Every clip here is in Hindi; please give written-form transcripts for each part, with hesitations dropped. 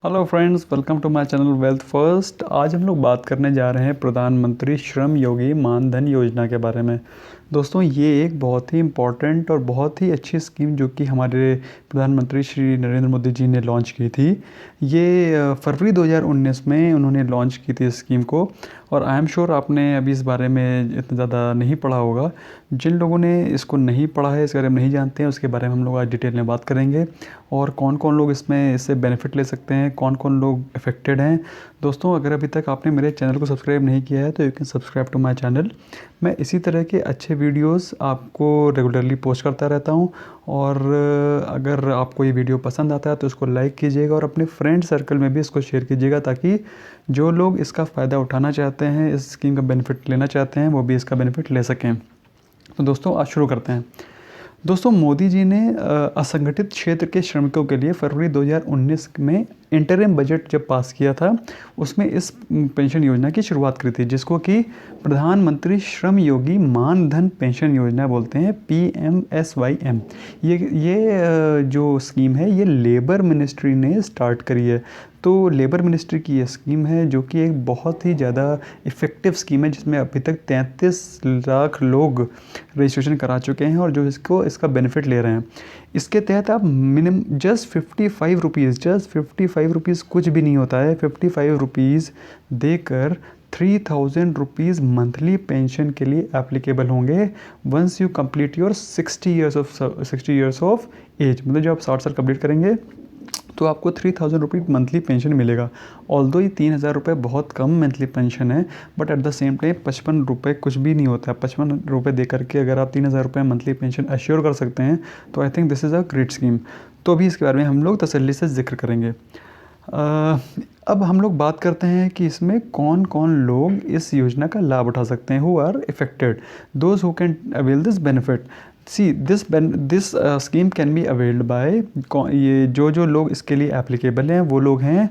Hello friends, welcome to my channel wealth first. आज हम लोग बात करने जा रहे हैं प्रधानमंत्री श्रम योगी मानधन योजना के बारे में। दोस्तों, ये एक बहुत ही इम्पॉर्टेंट और बहुत ही अच्छी स्कीम जो कि हमारे प्रधानमंत्री श्री नरेंद्र मोदी जी ने लॉन्च की थी। ये फरवरी 2019 में उन्होंने लॉन्च की थी इस स्कीम को। और आई एम श्योर आपने अभी इस बारे में इतना ज़्यादा नहीं पढ़ा होगा। जिन लोगों ने इसको नहीं पढ़ा है, इसके बारे में नहीं जानते हैं, उसके बारे में हम लोग आज डिटेल में बात करेंगे और कौन कौन लोग इसमें इससे बेनिफिट ले सकते हैं, कौन कौन लोग अफेक्टेड हैं। दोस्तों, अगर अभी तक आपने मेरे चैनल को सब्सक्राइब नहीं किया है तो you can subscribe to my channel. मैं इसी तरह के अच्छे वीडियोस आपको रेगुलरली पोस्ट करता रहता हूं। और अगर आपको ये वीडियो पसंद आता है तो इसको लाइक कीजिएगा और अपने फ्रेंड सर्कल में भी इसको शेयर कीजिएगा, ताकि जो लोग इसका फ़ायदा उठाना चाहते हैं, इस स्कीम का बेनिफिट लेना चाहते हैं, वो भी इसका बेनिफिट ले सकें। तो दोस्तों, आज शुरू करते हैं। दोस्तों, मोदी जी ने असंगठित क्षेत्र के श्रमिकों के लिए फरवरी 2019 में इंटरिम बजट जब पास किया था, उसमें इस पेंशन योजना की शुरुआत करी थी, जिसको कि प्रधानमंत्री श्रम योगी मानधन पेंशन योजना बोलते हैं, PMSYM। ये जो स्कीम है, ये लेबर मिनिस्ट्री ने स्टार्ट करी है। तो लेबर मिनिस्ट्री की ये स्कीम है जो कि एक बहुत ही ज़्यादा इफ़ेक्टिव स्कीम है, जिसमें अभी तक 33 लाख लोग रजिस्ट्रेशन करा चुके हैं और जो इसका बेनिफिट ले रहे हैं। इसके तहत आप मिनिमम जस्ट 55 रुपीज़ कुछ भी नहीं होता है, 55 रुपीज़ देकर 3000 रुपीज़ मंथली पेंशन के लिए एप्लीकेबल होंगे once you complete your 60 years of age. मतलब जब आप 60 साल कंप्लीट करेंगे तो आपको 3000 रुपीज़ मंथली पेंशन मिलेगा। ऑल्दो ये 3000 रुपये बहुत कम मंथली पेंशन है, but at the same time 55 रुपये कुछ भी नहीं होता है। 55 रुपये दे करके अगर आप 3000 रुपये मंथली पेंशन अश्योर कर सकते हैं तो I think this is a great scheme. तो अभी इसके बारे में हम लोग तसल्ली से जिक्र करेंगे। अब हम लोग बात करते हैं कि इसमें कौन कौन लोग इस योजना का लाभ उठा सकते हैं। Who are affected, those who can avail this benefit. See this scheme can be availed by, ये जो लोग इसके लिए एप्लीकेबल हैं वो लोग हैं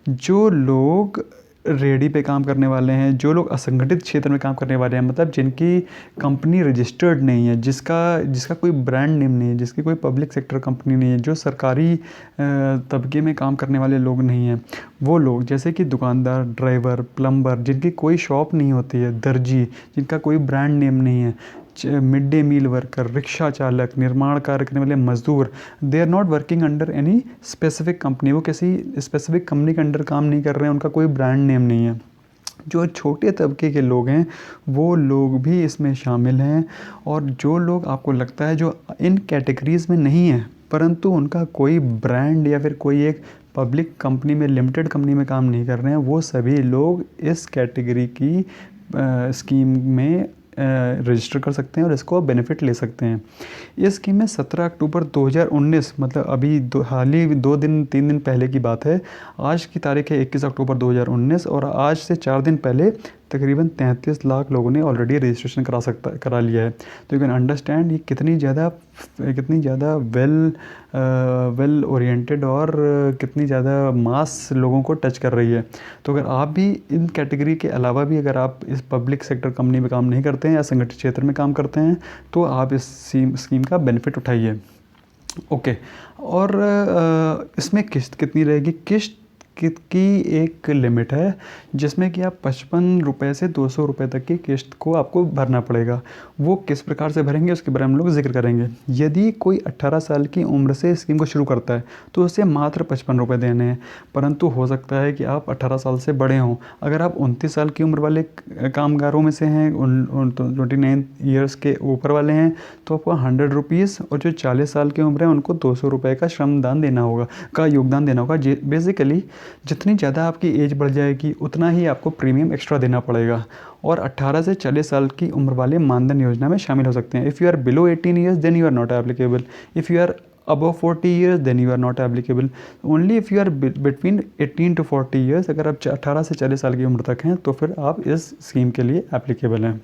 जो लोग रेडी पे काम करने वाले हैं, जो लोग असंगठित क्षेत्र में काम करने वाले हैं, मतलब जिनकी कंपनी रजिस्टर्ड नहीं है, जिसका कोई ब्रांड नेम नहीं है, जिसकी कोई पब्लिक सेक्टर कंपनी नहीं है, जो सरकारी तबके में काम करने वाले लोग नहीं हैं। वो लोग जैसे कि दुकानदार, ड्राइवर, प्लम्बर, जिनकी कोई शॉप नहीं होती है, दर्जी जिनका कोई ब्रांड नेम नहीं है, mid day meal worker, rickshaw चालक, निर्माण कार्य करने वाले मजदूर, they are not working under any specific company. वो किसी स्पेसिफिक कंपनी के अंडर काम नहीं कर रहे हैं, उनका कोई ब्रांड नेम नहीं है। जो छोटे तबके के लोग हैं वो लोग भी इसमें शामिल हैं। और जो लोग आपको लगता है जो इन कैटेगरीज़ में नहीं है परंतु उनका कोई ब्रांड या फिर कोई एक पब्लिक कंपनी में, लिमिटेड कंपनी में काम नहीं कर रहे हैं, वो सभी लोग इस कैटेगरी की स्कीम में रजिस्टर कर सकते हैं और इसको बेनिफिट ले सकते हैं। ये स्कीम में 17 अक्टूबर 2019, मतलब अभी हाल ही 2-3 दिन पहले की बात है। आज की तारीख है 21 अक्टूबर 2019 और आज से 4 दिन पहले तकरीबन 33 लाख लोगों ने ऑलरेडी रजिस्ट्रेशन करा लिया है। तो यू कैन अंडरस्टैंड ये कितनी ज़्यादा वेल ओरिएंटेड और कितनी ज़्यादा मास लोगों को टच कर रही है। तो अगर आप भी इन कैटेगरी के अलावा भी अगर आप इस पब्लिक सेक्टर कंपनी में काम नहीं करते हैं या संगठित क्षेत्र में काम करते हैं तो आप इस स्कीम का बेनिफिट उठाइए। ओके। और इसमें किस्त कितनी रहेगी? किस्त की एक लिमिट है जिसमें कि आप 55 रुपये से 200 रुपये तक की किस्त को आपको भरना पड़ेगा। वो किस प्रकार से भरेंगे उसके बारे में हम लोग जिक्र करेंगे। यदि कोई 18 साल की उम्र से स्कीम को शुरू करता है तो उसे मात्र 55 रुपये देने हैं, परंतु हो सकता है कि आप 18 साल से बड़े हों। अगर आप 29 साल की उम्र वाले कामगारों में से हैं, 29 ईयर्स के ऊपर वाले हैं, तो आपको 100 रुपीज़, और जो 40 साल की उम्र है उनको 200 रुपये का योगदान देना होगा। बेसिकली जितनी ज़्यादा आपकी एज बढ़ जाएगी उतना ही आपको प्रीमियम एक्स्ट्रा देना पड़ेगा। और 18 से 40 साल की उम्र वाले मानधन योजना में शामिल हो सकते हैं। If you are below 18 years then you are not applicable. If you are above 40 years then you are not applicable. Only if you are between 18 to 40 years, अगर आप 18 से 40 साल की उम्र तक हैं तो फिर आप इस स्कीम के लिए एप्लीकेबल हैं।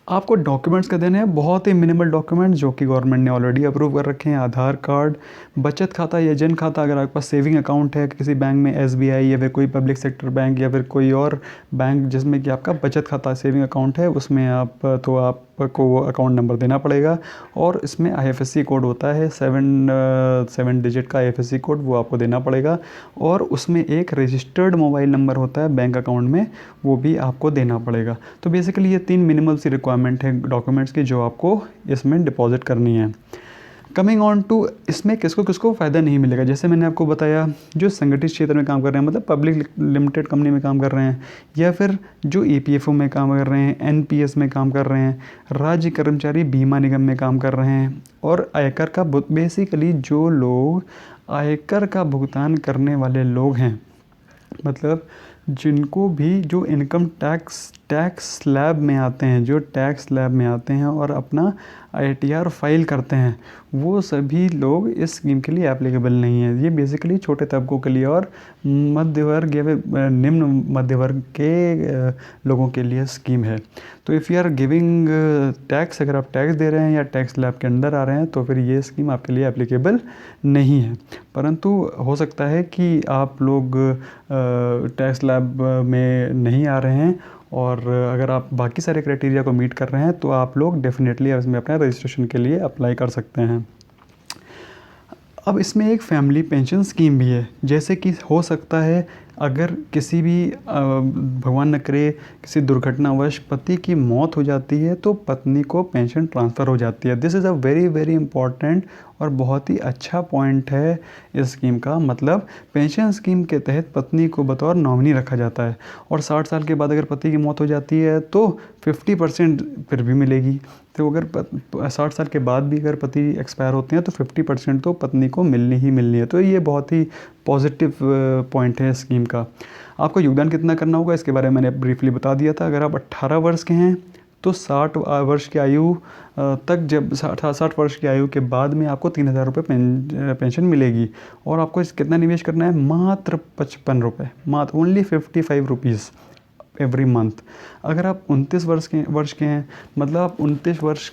आपको डॉक्यूमेंट्स का देने हैं, बहुत ही मिनिमल डॉक्यूमेंट्स जो कि गवर्नमेंट ने ऑलरेडी अप्रूव कर रखे हैं। आधार कार्ड, बचत खाता या जन खाता, अगर आपके पास सेविंग अकाउंट है किसी बैंक में, SBI या फिर कोई पब्लिक सेक्टर बैंक या फिर कोई और बैंक जिसमें कि आपका बचत खाता सेविंग अकाउंट है, उसमें आप आपको वो अकाउंट नंबर देना पड़ेगा और इसमें IFSC कोड होता है, 7 डिजिट का IFSC कोड, वो आपको देना पड़ेगा। और उसमें एक रजिस्टर्ड मोबाइल नंबर होता है बैंक अकाउंट में, वो भी आपको देना पड़ेगा। तो बेसिकली ये 3 मिनिमल सी रिक्वायरमेंट है डॉक्यूमेंट्स की जो आपको इसमें डिपॉजिट करनी है। कमिंग ऑन टू इसमें किसको किसको फ़ायदा नहीं मिलेगा, जैसे मैंने आपको बताया जो संगठित क्षेत्र में काम कर रहे हैं, मतलब पब्लिक लिमिटेड कंपनी में काम कर रहे हैं, या फिर जो EPFO में काम कर रहे हैं, NPS में काम कर रहे हैं, राज्य कर्मचारी बीमा निगम में काम कर रहे हैं, और आयकर का बेसिकली जो लोग आयकर का भुगतान करने वाले लोग हैं, मतलब जिनको भी जो इनकम टैक्स स्लैब में आते हैं, जो टैक्स स्लैब में आते हैं और अपना ITR फाइल करते हैं, वो सभी लोग इस स्कीम के लिए एप्लीकेबल नहीं है। ये बेसिकली छोटे तबकों के लिए और मध्य वर्ग या फिर निम्न मध्य वर्ग के लोगों के लिए स्कीम है। तो if you are giving tax, अगर आप टैक्स दे रहे हैं या टैक्स स्लैब के अंदर आ रहे हैं, तो फिर ये स्कीम आपके लिए एप्लीकेबल नहीं है। परंतु हो सकता है कि आप लोग टैक्स स्लैब में नहीं आ रहे हैं और अगर आप बाकी सारे क्राइटेरिया को मीट कर रहे हैं, तो आप लोग डेफिनेटली इसमें अपना रजिस्ट्रेशन के लिए अप्लाई कर सकते हैं। अब इसमें एक फैमिली पेंशन स्कीम भी है, जैसे कि हो सकता है अगर किसी भी भगवान न करे किसी दुर्घटनावश पति की मौत हो जाती है, तो पत्नी को पेंशन ट्रांसफ़र हो जाती है। This is a very very important और बहुत ही अच्छा पॉइंट है इस स्कीम का। मतलब पेंशन स्कीम के तहत पत्नी को बतौर नॉमिनी रखा जाता है और 60 साल के बाद अगर पति की मौत हो जाती है तो 50% फिर भी मिलेगी। तो अगर 60 साल के बाद भी अगर पति एक्सपायर होते हैं तो 50% तो पत्नी को मिलनी ही मिलनी है। तो ये बहुत ही पॉजिटिव पॉइंट है स्कीम का। आपको योगदान कितना करना होगा इसके बारे में मैंने ब्रीफली बता दिया था। अगर आप 18 वर्ष के हैं तो 60 वर्ष की आयु तक, जब 60 वर्ष की आयु के बाद में आपको 3000 रुपये पेंशन मिलेगी। और आपको कितना निवेश करना है, मात्र 55 रुपये, मात्र ओनली 55 रुपीज़ एवरी मंथ। अगर आप 29 वर्ष के हैं, मतलब आप 29 वर्ष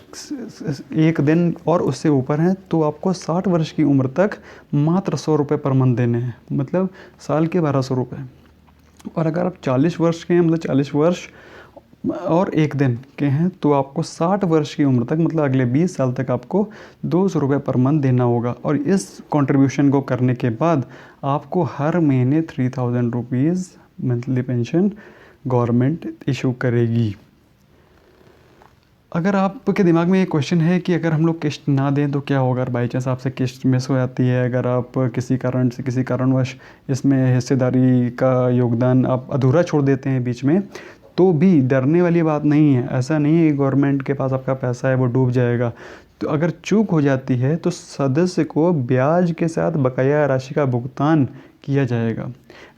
1 दिन और उससे ऊपर हैं, तो आपको 60 वर्ष की उम्र तक मात्र 100 रुपये पर मंथ देने हैं, मतलब साल के 1200 रुपये। और अगर आप 40 वर्ष के हैं, मतलब 40 वर्ष और 1 दिन के हैं, तो आपको 60 वर्ष की उम्र तक, मतलब अगले 20 साल तक आपको 200 रुपये पर मंथ देना होगा। और इस कंट्रीब्यूशन को करने के बाद आपको हर महीने 3000 rupees monthly pension government issue करेगी। अगर आपके दिमाग में ये क्वेश्चन है कि अगर हम लोग किस्त ना दें तो क्या होगा, बाई चांस आपसे किस्त मिस हो जाती है, अगर आप किसी कारणवश इसमें हिस्सेदारी का योगदान आप अधूरा छोड़ देते हैं बीच में, तो भी डरने वाली बात नहीं है। ऐसा नहीं है कि गवर्नमेंट के पास आपका पैसा है वो डूब जाएगा। तो अगर चूक हो जाती है तो सदस्य को ब्याज के साथ बकाया राशि का भुगतान किया जाएगा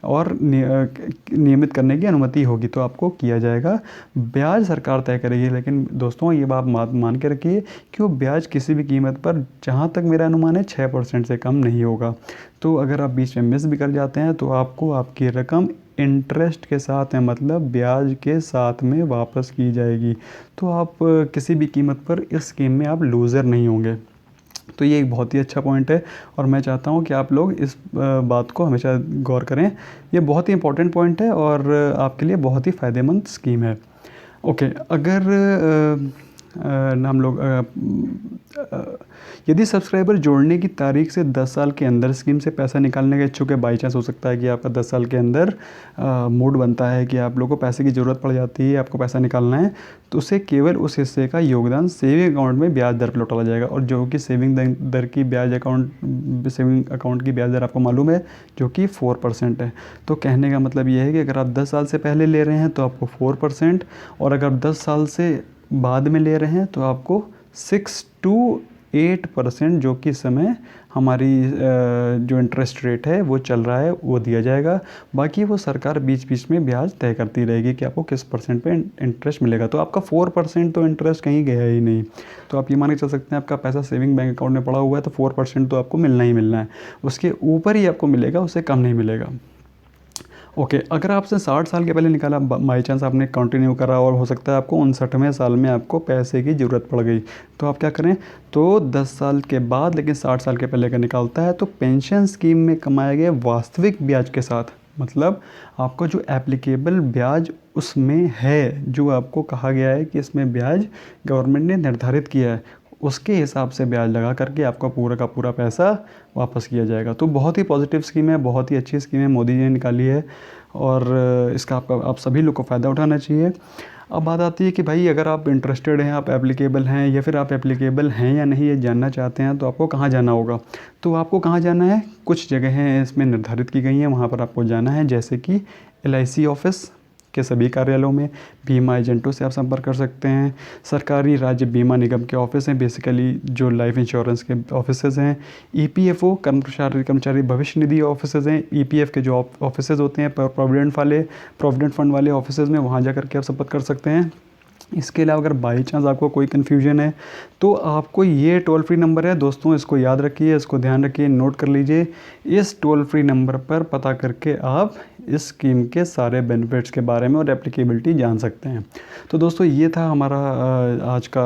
और नियमित करने की अनुमति होगी तो आपको किया जाएगा। ब्याज सरकार तय करेगी, लेकिन दोस्तों ये बात मान के रखिए कि वो ब्याज किसी भी कीमत पर, जहाँ तक मेरा अनुमान है, 6% से कम नहीं होगा। तो अगर आप बीच में मिस भी कर जाते हैं तो आपको आपकी रकम इंटरेस्ट के साथ है, मतलब ब्याज के साथ में वापस की जाएगी। तो आप किसी भी कीमत पर इस स्कीम में आप लूज़र नहीं होंगे। तो ये एक बहुत ही अच्छा पॉइंट है और मैं चाहता हूँ कि आप लोग इस बात को हमेशा गौर करें। ये बहुत ही इंपॉर्टेंट पॉइंट है और आपके लिए बहुत ही फ़ायदेमंद स्कीम है। ओके, अगर हम लोग यदि सब्सक्राइबर जोड़ने की तारीख से 10 साल के अंदर स्कीम से पैसा निकालने के इच्छुक है, बाई चांस हो सकता है कि आपका 10 साल के अंदर मूड बनता है कि आप लोगों को पैसे की ज़रूरत पड़ जाती है, आपको पैसा निकालना है, तो उसे केवल उस हिस्से का योगदान सेविंग अकाउंट में ब्याज दर पर लौटाया जाएगा। और जो कि सेविंग दर की सेविंग अकाउंट की ब्याज दर आपको मालूम है, जो कि 4% है। तो कहने का मतलब ये है कि अगर आप 10 साल से पहले ले रहे हैं तो आपको 4%, और अगर 10 साल से बाद में ले रहे हैं तो आपको 6 to 8%, जो कि इस समय हमारी जो इंटरेस्ट रेट है वो चल रहा है, वो दिया जाएगा। बाकी वो सरकार बीच बीच में ब्याज तय करती रहेगी कि आपको किस % पे इंटरेस्ट मिलेगा। तो आपका 4% तो इंटरेस्ट कहीं गया ही नहीं। तो आप ये मान के चल सकते हैं आपका पैसा सेविंग बैंक अकाउंट में पड़ा हुआ है तो 4% तो आपको मिलना ही मिलना है, उसके ऊपर ही आपको मिलेगा, उससे कम नहीं मिलेगा। ओके, अगर आपसे 60 साल के पहले निकाला, बाई चांस आपने कंटिन्यू करा और हो सकता है आपको 59वें साल में आपको पैसे की ज़रूरत पड़ गई, तो आप क्या करें, तो 10 साल के बाद लेकिन 60 साल के पहले का निकालता है तो पेंशन स्कीम में कमाए गए वास्तविक ब्याज के साथ, मतलब आपका जो एप्लीकेबल ब्याज उसमें है, जो आपको कहा गया है कि इसमें ब्याज गवर्नमेंट ने निर्धारित किया है, उसके हिसाब से ब्याज लगा करके आपका पूरा का पूरा पैसा वापस किया जाएगा। तो बहुत ही पॉजिटिव स्कीम है, बहुत ही अच्छी स्कीम है, मोदी जी ने निकाली है और इसका आप सभी लोग को फ़ायदा उठाना चाहिए। अब बात आती है कि भाई अगर आप इंटरेस्टेड हैं, आप एप्लीकेबल हैं या फिर आप एप्लीकेबल हैं या नहीं ये जानना चाहते हैं, तो आपको कहाँ जाना होगा। तो आपको कहाँ जाना है, कुछ जगहें हैं इसमें निर्धारित की गई हैं, वहाँ पर आपको जाना है। जैसे कि LIC ऑफिस के सभी कार्यालयों में, बीमा एजेंटों से आप संपर्क कर सकते हैं, सरकारी राज्य बीमा निगम के ऑफिस हैं, बेसिकली जो लाइफ इंश्योरेंस के ऑफिसेज हैं, EPFO कर्मचारी भविष्य निधि ऑफिसेज हैं, EPF के जो ऑफिसेज होते हैं प्रोविडेंट फंड वाले ऑफिसेज में, वहाँ जा कर के आप संपर्क कर सकते हैं। इसके अलावा अगर बाई चांस आपको कोई कन्फ्यूजन है तो आपको ये टोल फ्री नंबर है दोस्तों, इसको याद रखिए, इसको ध्यान रखिए, नोट कर लीजिए। इस टोल फ्री नंबर पर पता करके आप इस स्कीम के सारे बेनिफिट्स के बारे में और एप्लीकेबिलिटी जान सकते हैं। तो दोस्तों ये था हमारा आज का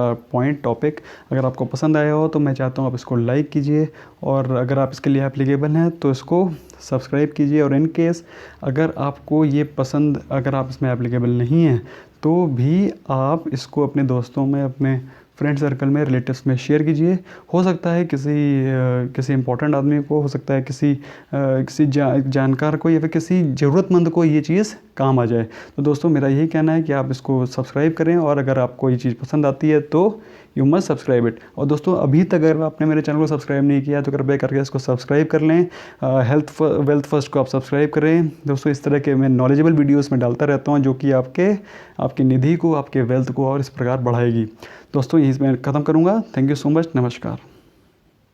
टॉपिक। अगर आपको पसंद आया हो तो मैं चाहता हूँ आप इसको लाइक कीजिए, और अगर आप इसके लिए एप्लीकेबल हैं तो इसको सब्सक्राइब कीजिए। और इन केस अगर आपको ये पसंद, अगर आप इसमें एप्लीकेबल नहीं हैं तो भी आप इसको अपने दोस्तों में, अपने फ्रेंड सर्कल में, रिलेटिव्स में शेयर कीजिए। हो सकता है किसी इम्पोर्टेंट आदमी को, हो सकता है किसी जानकार को या फिर किसी ज़रूरतमंद को ये चीज़ काम आ जाए। तो दोस्तों मेरा यही कहना है कि आप इसको सब्सक्राइब करें, और अगर आपको ये चीज़ पसंद आती है तो यू मस्ट सब्सक्राइब इट। और दोस्तों अभी तक अगर आपने मेरे चैनल को सब्सक्राइब नहीं किया तो कृपया करके इसको सब्सक्राइब कर लें। वेल्थ फर्स्ट को आप सब्सक्राइब करें दोस्तों। इस तरह के मैं नॉलेजेबल वीडियोस में डालता रहता हूं जो कि आपकी निधि को, आपके वेल्थ को और इस प्रकार बढ़ाएगी। दोस्तों यहीं मैं ख़त्म करूँगा। Thank you so much. नमस्कार।